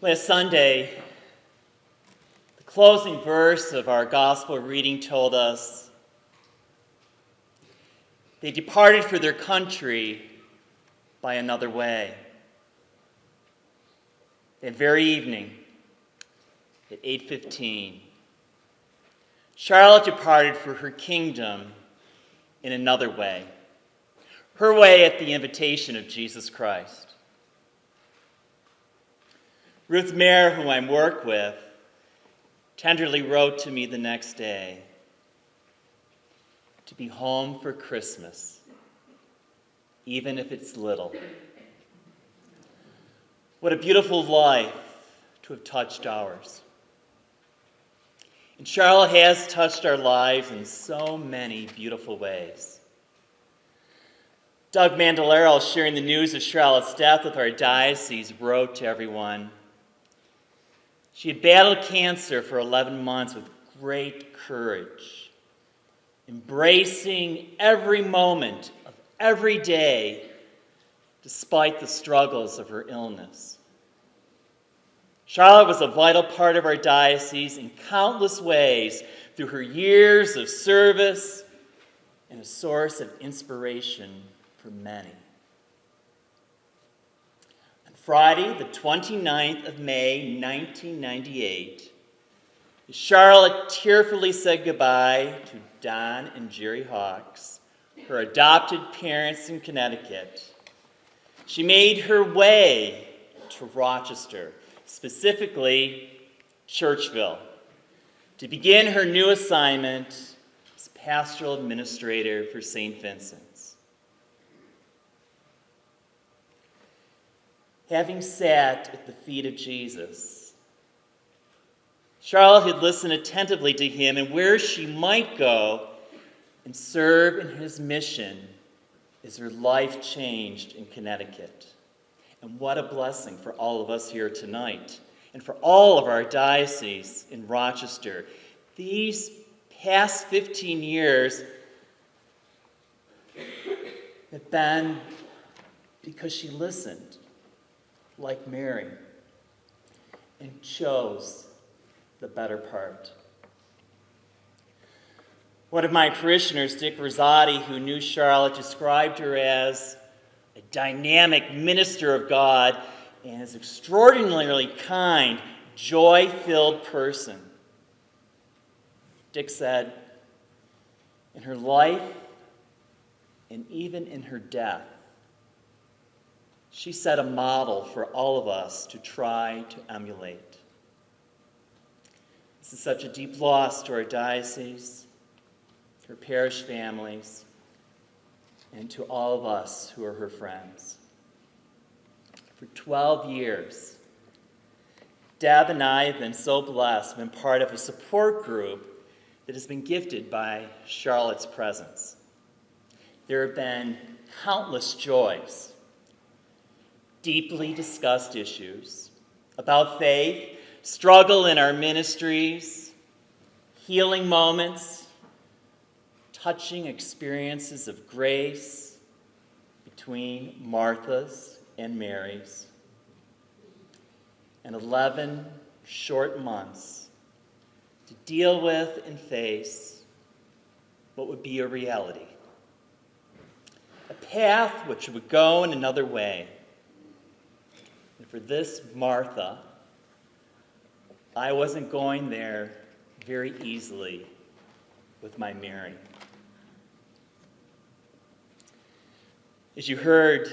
Last Sunday, the closing verse of our gospel reading told us, "They departed for their country by another way." That very evening, at 8:15, Charlotte departed for her kingdom in another way, her way at the invitation of Jesus Christ. Ruth Mayer, who I work with, tenderly wrote to me the next day, "To be home for Christmas, even if it's little." What a beautiful life to have touched ours. And Charlotte has touched our lives in so many beautiful ways. Doug Mandalero, sharing the news of Charlotte's death with our diocese, wrote to everyone, "She had battled cancer for 11 months with great courage, embracing every moment of every day despite the struggles of her illness. Charlotte was a vital part of our diocese in countless ways through her years of service and a source of inspiration for many." On Friday, the 29th of May, 1998, Charlotte tearfully said goodbye to Don and Jerry Hawks, her adopted parents in Connecticut. She made her way to Rochester, specifically Churchville, to begin her new assignment as pastoral administrator for St. Vincent's. Having sat at the feet of Jesus, Charlotte had listened attentively to him and where she might go and serve in his mission as her life changed in Connecticut. And what a blessing for all of us here tonight and for all of our diocese in Rochester. These past 15 years have been because she listened like Mary and chose the better part. One of my parishioners, Dick Rosati, who knew Charlotte, described her as a dynamic minister of God and an extraordinarily kind, joy-filled person. Dick said, "In her life and even in her death, she set a model for all of us to try to emulate." This is such a deep loss to our diocese, her parish families, and to all of us who are her friends. For 12 years, Deb and I have been so blessed to have been part of a support group that has been gifted by Charlotte's presence. There have been countless joys, deeply discussed issues about faith, struggle in our ministries, healing moments, touching experiences of grace between Martha's and Mary's, and 11 short months to deal with and face what would be a reality, a path which would go in another way. And for this Martha, I wasn't going there very easily with my Mary. As you heard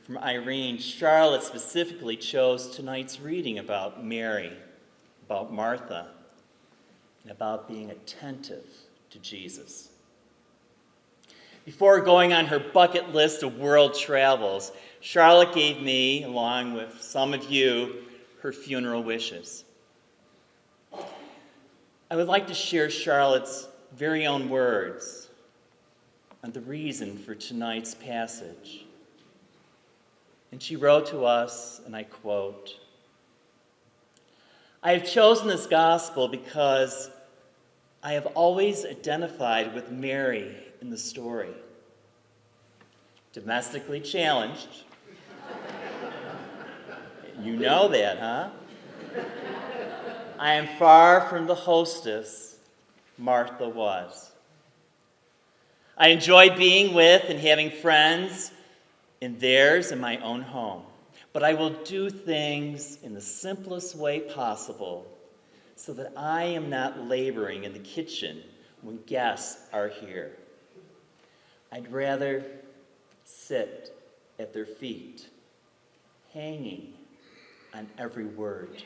from Irene, Charlotte specifically chose tonight's reading about Mary, about Martha, and about being attentive to Jesus. Before going on her bucket list of world travels, Charlotte gave me, along with some of you, her funeral wishes. I would like to share Charlotte's very own words on the reason for tonight's passage. And she wrote to us, and I quote, "I have chosen this gospel because I have always identified with Mary in the story. Domestically challenged. You know that, huh? I am far from the hostess Martha was. I enjoy being with and having friends in theirs and my own home. But I will do things in the simplest way possible so that I am not laboring in the kitchen when guests are here. I'd rather sit at their feet, hanging on every word.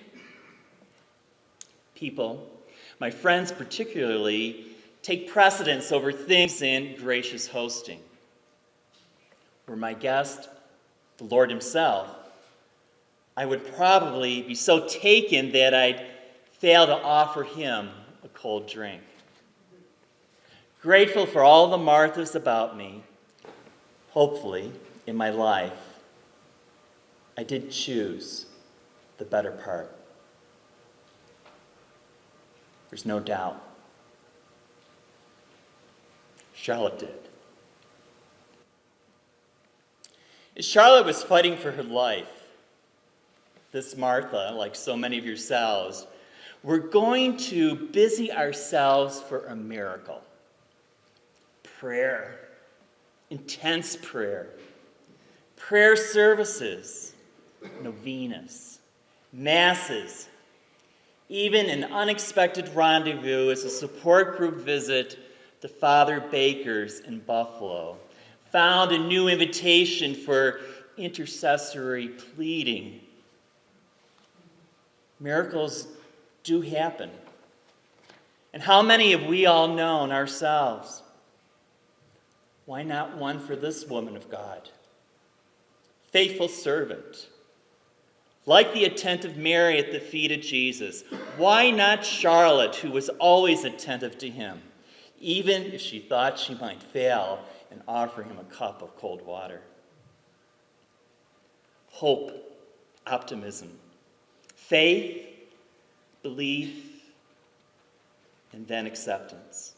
People, my friends particularly, take precedence over things in gracious hosting. Were my guest the Lord himself, I would probably be so taken that I'd fail to offer him a cold drink. Grateful for all the Marthas about me, hopefully, in my life, I did choose the better part. There's no doubt. Charlotte did. As Charlotte was fighting for her life, this Martha, like so many of yourselves, we're going to busy ourselves for a miracle. Prayer, intense prayer, prayer services, novenas, masses, even an unexpected rendezvous as a support group visit to Father Baker's in Buffalo, found a new invitation for intercessory pleading. Miracles do happen. And how many have we all known ourselves? Why not one for this woman of God? Faithful servant. Like the attentive Mary at the feet of Jesus, why not Charlotte, who was always attentive to him, even if she thought she might fail in offering him a cup of cold water? Hope, optimism, faith, belief, and then acceptance.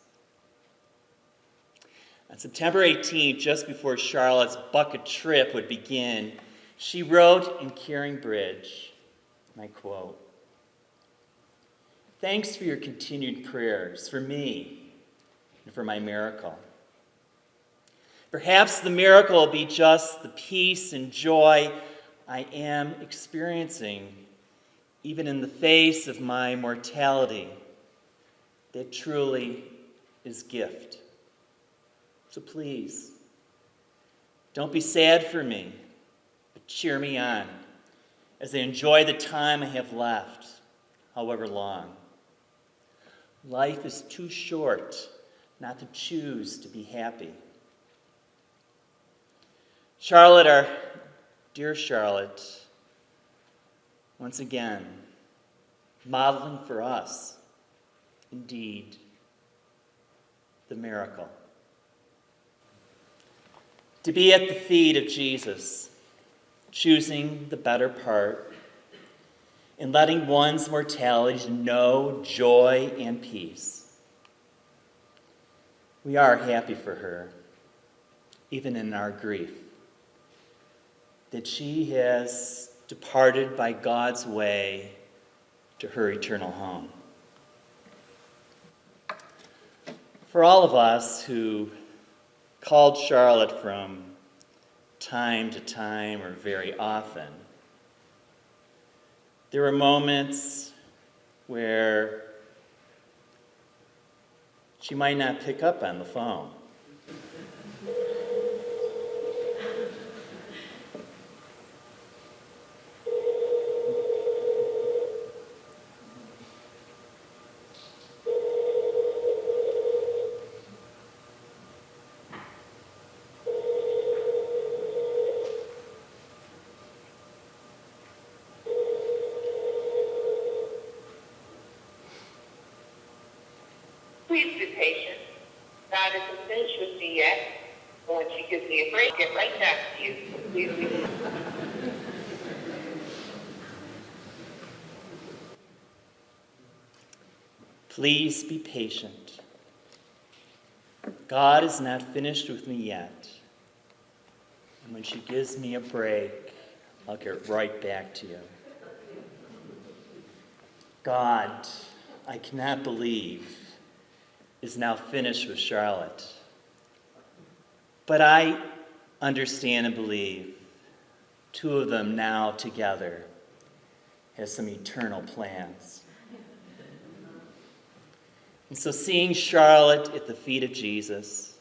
On September 18th, just before Charlotte's bucket trip would begin, she wrote in Caring Bridge, and I quote, "Thanks for your continued prayers for me and for my miracle. Perhaps the miracle will be just the peace and joy I am experiencing, even in the face of my mortality. That truly is gift. So please, don't be sad for me, but cheer me on as I enjoy the time I have left, however long. Life is too short not to choose to be happy." Charlotte, our dear Charlotte, once again, modeling for us, indeed, the miracle. To be at the feet of Jesus, choosing the better part, and letting one's mortality know joy and peace. We are happy for her, even in our grief, that she has departed by God's way to her eternal home. For all of us who called Charlotte from time to time or very often, there were moments where she might not pick up on the phone. Please be patient. God isn't finished with you yet. Once she gives me a break, I'll get right back to you. Please be patient. Please be patient. God is not finished with me yet. And when she gives me a break, I'll get right back to you. God, I cannot believe, is now finished with Charlotte. But I understand and believe two of them now together has some eternal plans. And so seeing Charlotte at the feet of Jesus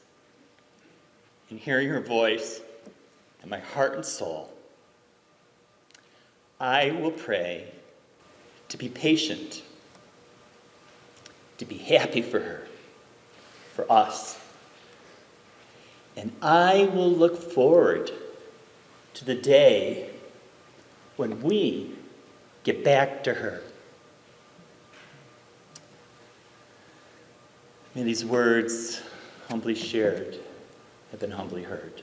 and hearing her voice in my heart and soul, I will pray to be patient, to be happy for her, for us. And I will look forward to the day when we get back to her. May these words, humbly shared, have been humbly heard.